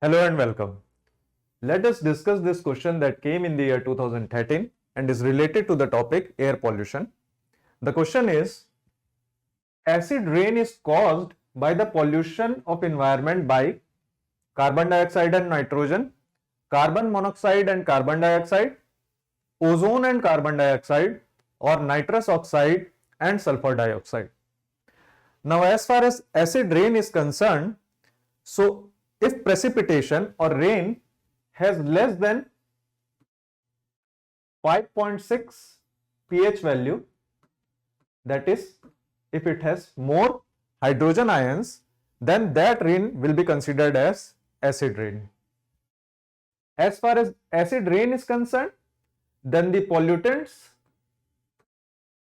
Hello and welcome. Let us discuss this question that came in the year 2013 and is related to the topic air pollution. The question is, acid rain is caused by the pollution of environment by carbon dioxide and nitrogen, carbon monoxide and carbon dioxide, ozone and carbon dioxide, or nitrous oxide and sulfur dioxide. Now, as far as acid rain is concerned, so if precipitation or rain has less than 5.6 pH value, that is, if it has more hydrogen ions, then that rain will be considered as acid rain. As far as acid rain is concerned, then the pollutants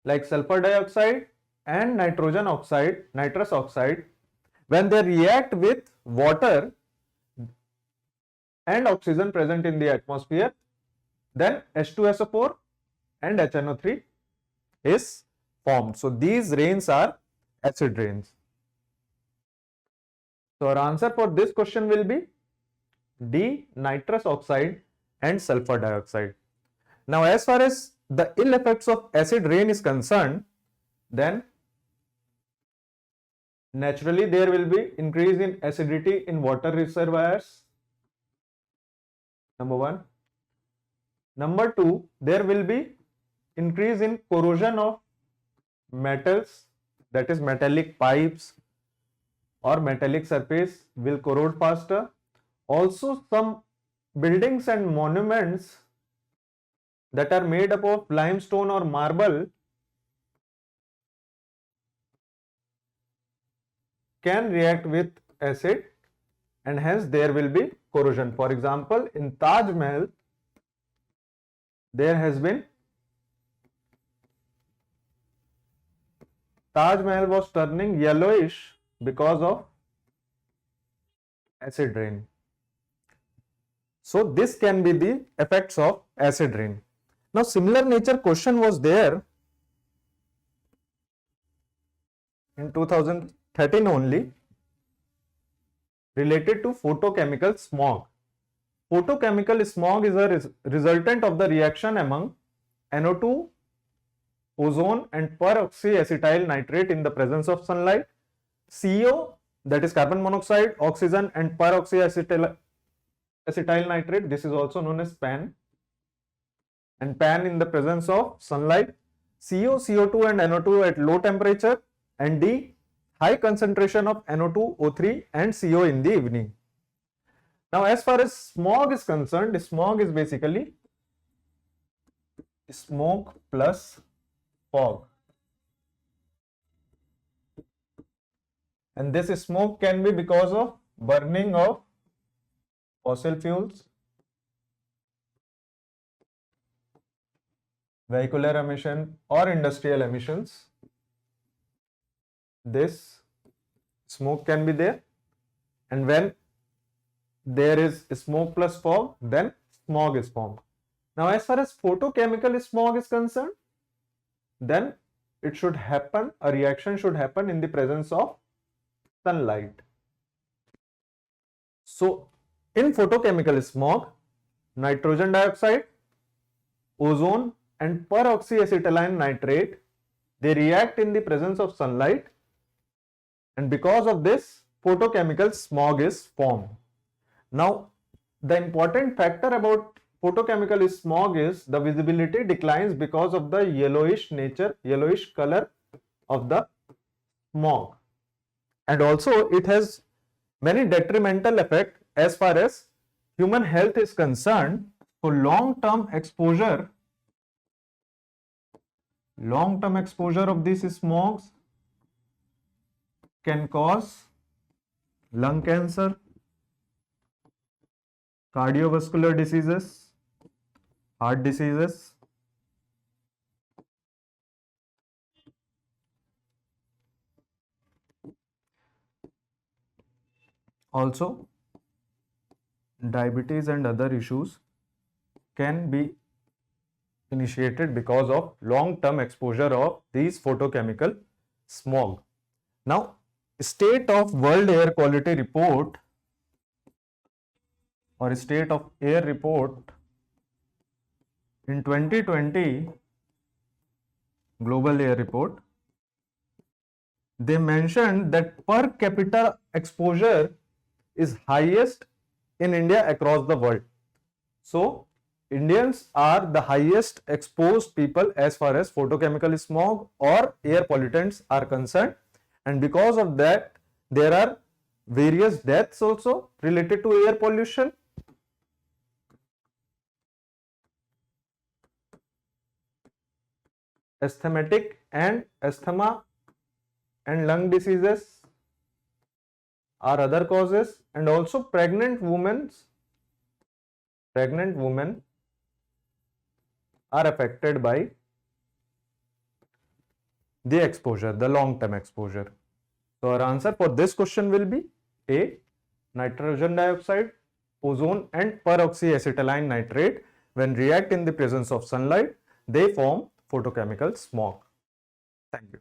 like sulfur dioxide and nitrous oxide, when they react with water and oxygen present in the atmosphere, then H2SO4 and HNO3 is formed. So these rains are acid rains. So our answer for this question will be D, nitrous oxide and sulfur dioxide. Now, as far as the ill effects of acid rain is concerned, then naturally there will be increase in acidity in water reservoirs. Number one. Number two, there will be increase in corrosion of metals, that is metallic pipes or metallic surface will corrode faster. Also, some buildings and monuments that are made up of limestone or marble can react with acid and hence there will be corrosion. For example, in Taj Mahal, there has been Taj Mahal was turning yellowish because of acid rain. So this can be the effects of acid rain. Now, similar nature question was there in 2013 only, related to photochemical smog. Photochemical smog is a resultant of the reaction among NO2, ozone and peroxyacetyl nitrate in the presence of sunlight, CO, that is carbon monoxide, oxygen and peroxyacetyl nitrate, this is also known as PAN, and PAN in the presence of sunlight, CO, CO2 and NO2 at low temperature, and D, high concentration of NO2, O3 and CO in the evening. Now, as far as smog is concerned, smog is basically smoke plus fog. And this smoke can be because of burning of fossil fuels, vehicular emission or industrial emissions. This smoke can be there, and when there is smoke plus fog, then smog is formed. Now, as far as photochemical smog is concerned, then it should happen, a reaction should happen in the presence of sunlight. So, in photochemical smog, nitrogen dioxide, ozone and peroxyacetylene nitrate, they react in the presence of sunlight, and because of this, photochemical smog is formed. Now, the important factor about photochemical smog is the visibility declines because of the yellowish color of the smog, and also it has many detrimental effects as far as human health is concerned. So, long-term exposure of these smogs can cause lung cancer, cardiovascular diseases, heart diseases. Also, diabetes and other issues can be initiated because of long-term exposure of these photochemical smog. Now, State of World Air Quality Report or state of air report in 2020 global air report, they mentioned that per capita exposure is highest in India across the world. So Indians are the highest exposed people as far as photochemical smog or air pollutants are concerned, and because of that there are various deaths also related to air pollution. Asthmatic and asthma and lung diseases are other causes, and also pregnant women are affected by the exposure, the long-term exposure. So our answer for this question will be A, nitrogen dioxide, ozone and peroxyacetylene nitrate when react in the presence of sunlight, they form photochemical smog. Thank you.